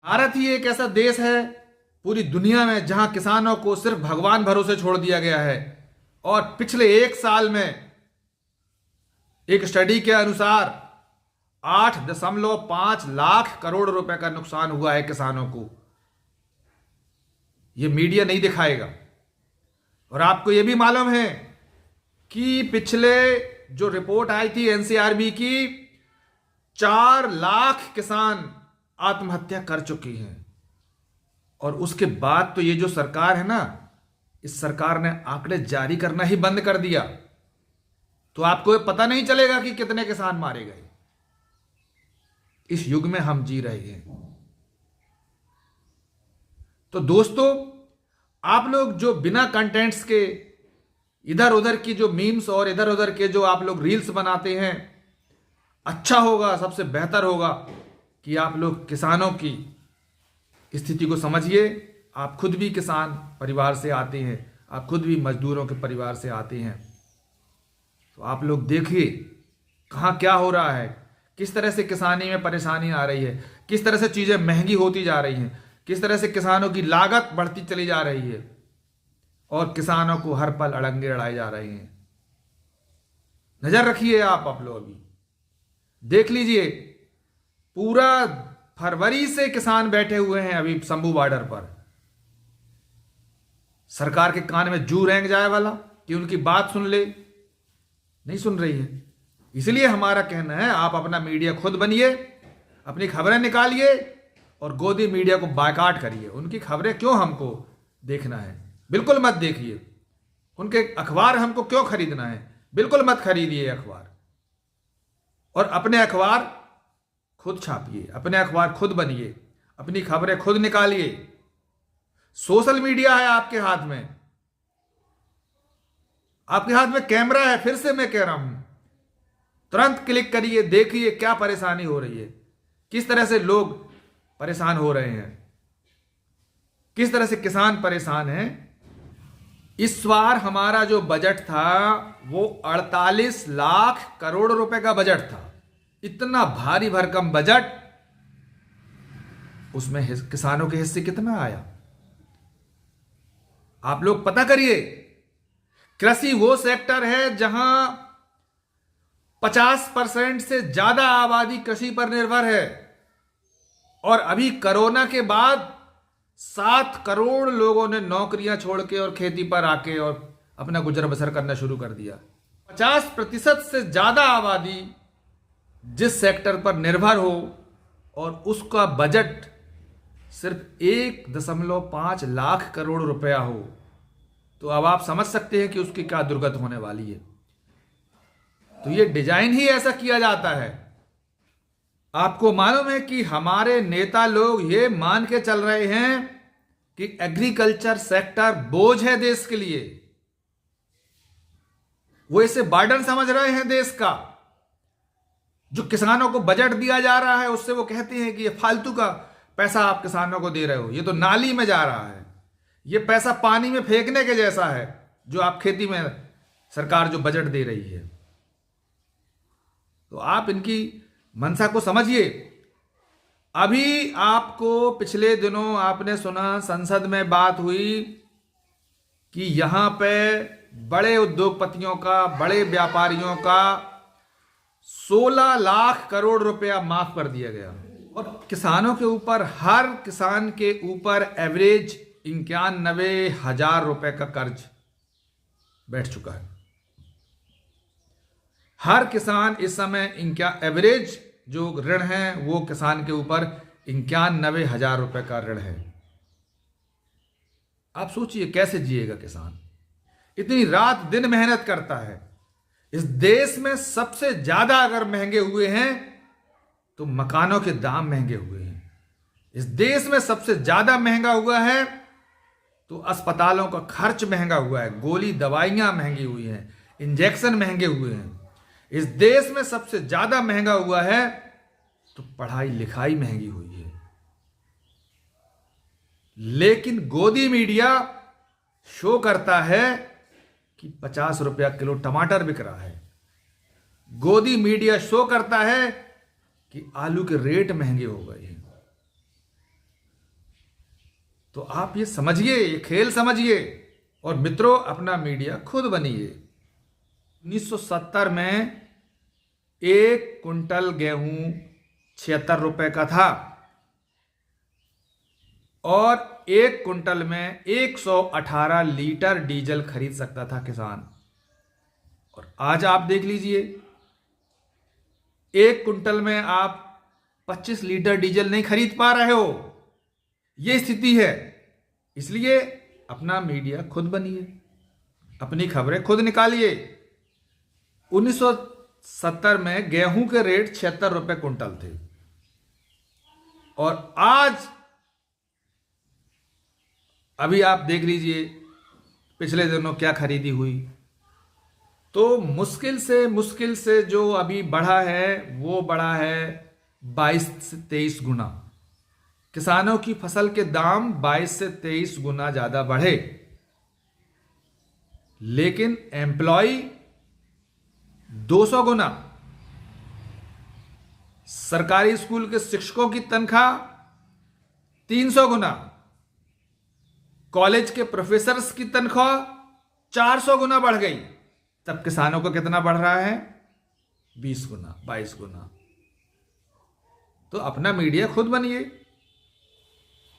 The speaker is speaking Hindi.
भारत ही एक ऐसा देश है पूरी दुनिया में जहां किसानों को सिर्फ भगवान भरोसे छोड़ दिया गया है। और पिछले एक साल में एक स्टडी के अनुसार 8.5 लाख करोड़ रुपए का नुकसान हुआ है किसानों को। यह मीडिया नहीं दिखाएगा। और आपको यह भी मालूम है कि पिछले जो रिपोर्ट आई थी एनसीआरबी की, 4 लाख किसान आत्महत्या कर चुकी हैं। और उसके बाद तो ये जो सरकार है ना, इस सरकार ने आंकड़े जारी करना ही बंद कर दिया। तो आपको पता नहीं चलेगा कि कितने किसान मारे गए। इस युग में हम जी रहे हैं। तो दोस्तों, आप लोग जो बिना कंटेंट्स के इधर उधर की जो मीम्स और इधर उधर के जो आप लोग रील्स बनाते हैं, अच्छा होगा, सबसे बेहतर होगा कि आप लोग किसानों की स्थिति को समझिए। आप खुद भी किसान परिवार से आते हैं, आप खुद भी मजदूरों के परिवार से आते हैं। तो आप लोग देखिए कहाँ क्या हो रहा है, किस तरह से किसानी में परेशानी आ रही है, किस तरह से चीज़ें महंगी होती जा रही हैं, किस तरह से किसानों की लागत बढ़ती चली जा रही है और किसानों को हर पल अड़ंगे अड़ाए जा रहे हैं। नजर रखिए आप लोग अभी देख लीजिए, पूरा फरवरी से किसान बैठे हुए हैं अभी शंभू बॉर्डर पर। सरकार के कान में जू रेंग जाए वाला कि उनकी बात सुन ले, नहीं सुन रही है। इसलिए हमारा कहना है, आप अपना मीडिया खुद बनिए, अपनी खबरें निकालिए और गोदी मीडिया को बायकॉट करिए। उनकी खबरें क्यों हमको देखना है? बिल्कुल मत देखिए। उनके अखबार हमको क्यों खरीदना है? बिल्कुल मत खरीदिए अखबार। और अपने अखबार खुद छापिए, अपने अखबार खुद बनिए, अपनी खबरें खुद निकालिए। सोशल मीडिया है आपके हाथ में, आपके हाथ में कैमरा है। फिर से मैं कह रहा हूं, तुरंत क्लिक करिए, देखिए क्या परेशानी हो रही है, किस तरह से लोग परेशान हो रहे हैं, किस तरह से किसान परेशान हैं। इस बार हमारा जो बजट था वो 48 लाख करोड़ रुपए का बजट था। इतना भारी भरकम बजट, उसमें किसानों के हिस्से कितना आया? आप लोग पता करिए। कृषि वो सेक्टर है जहां 50% से ज्यादा आबादी कृषि पर निर्भर है। और अभी कोरोना के बाद 7 करोड़ लोगों ने नौकरियां छोड़ के और खेती पर आके और अपना गुजर बसर करना शुरू कर दिया। 50% से ज्यादा आबादी जिस सेक्टर पर निर्भर हो और उसका बजट सिर्फ 1.5 लाख करोड़ रुपया हो, तो अब आप समझ सकते हैं कि उसकी क्या दुर्गत होने वाली है। तो ये डिजाइन ही ऐसा किया जाता है। आपको मालूम है कि हमारे नेता लोग ये मान के चल रहे हैं कि एग्रीकल्चर सेक्टर बोझ है देश के लिए। वो इसे बर्डन समझ रहे हैं देश का। जो किसानों को बजट दिया जा रहा है उससे वो कहते हैं कि ये फालतू का पैसा आप किसानों को दे रहे हो, ये तो नाली में जा रहा है, ये पैसा पानी में फेंकने के जैसा है जो आप खेती में सरकार जो बजट दे रही है। तो आप इनकी मंशा को समझिए। अभी आपको पिछले दिनों आपने सुना, संसद में बात हुई कि यहां पे बड़े उद्योगपतियों का, बड़े व्यापारियों का 16 लाख करोड़ रुपया माफ कर दिया गया। और किसानों के ऊपर, हर किसान के ऊपर एवरेज 91,000 रुपए का कर्ज बैठ चुका है। हर किसान इस समय इनका एवरेज जो ऋण है वो किसान के ऊपर 91,000 रुपए का ऋण है। आप सोचिए कैसे जिएगा किसान? इतनी रात दिन मेहनत करता है। इस देश में सबसे ज्यादा अगर महंगे हुए हैं तो मकानों के दाम महंगे हुए हैं। इस देश में सबसे ज्यादा महंगा हुआ है तो अस्पतालों का खर्च महंगा हुआ है, गोली दवाइयां महंगी हुई हैं, इंजेक्शन महंगे हुए हैं। इस देश में सबसे ज्यादा महंगा हुआ है तो पढ़ाई लिखाई महंगी हुई है। लेकिन गोदी मीडिया शो करता है कि 50 रुपया किलो टमाटर बिक रहा है। गोदी मीडिया शो करता है कि आलू के रेट महंगे हो गए हैं। तो आप ये समझिए, ये खेल समझिए और मित्रों अपना मीडिया खुद बनिए। 1970 में 1 कुंटल गेहूं 76 रुपए का था और 1 कुंटल में 118 लीटर डीजल खरीद सकता था किसान। और आज आप देख लीजिए, 1 कुंटल में आप 25 लीटर डीजल नहीं खरीद पा रहे हो। यह स्थिति है। इसलिए अपना मीडिया खुद बनिए, अपनी खबरें खुद निकालिए। 1970 में गेहूं के रेट 76 रुपए कुंटल थे और आज अभी आप देख लीजिए पिछले दिनों क्या खरीदी हुई। तो मुश्किल से जो अभी बढ़ा है वो बढ़ा है 22 से 23 गुना। किसानों की फसल के दाम 22 से 23 गुना ज्यादा बढ़े, लेकिन एम्प्लॉय 200 गुना। सरकारी स्कूल के शिक्षकों की तनख्वाह 300 गुना, कॉलेज के प्रोफेसर्स की तनख्वाह 400 गुना बढ़ गई। तब किसानों को कितना बढ़ रहा है? 20 गुना, 22 गुना। तो अपना मीडिया खुद बनिए।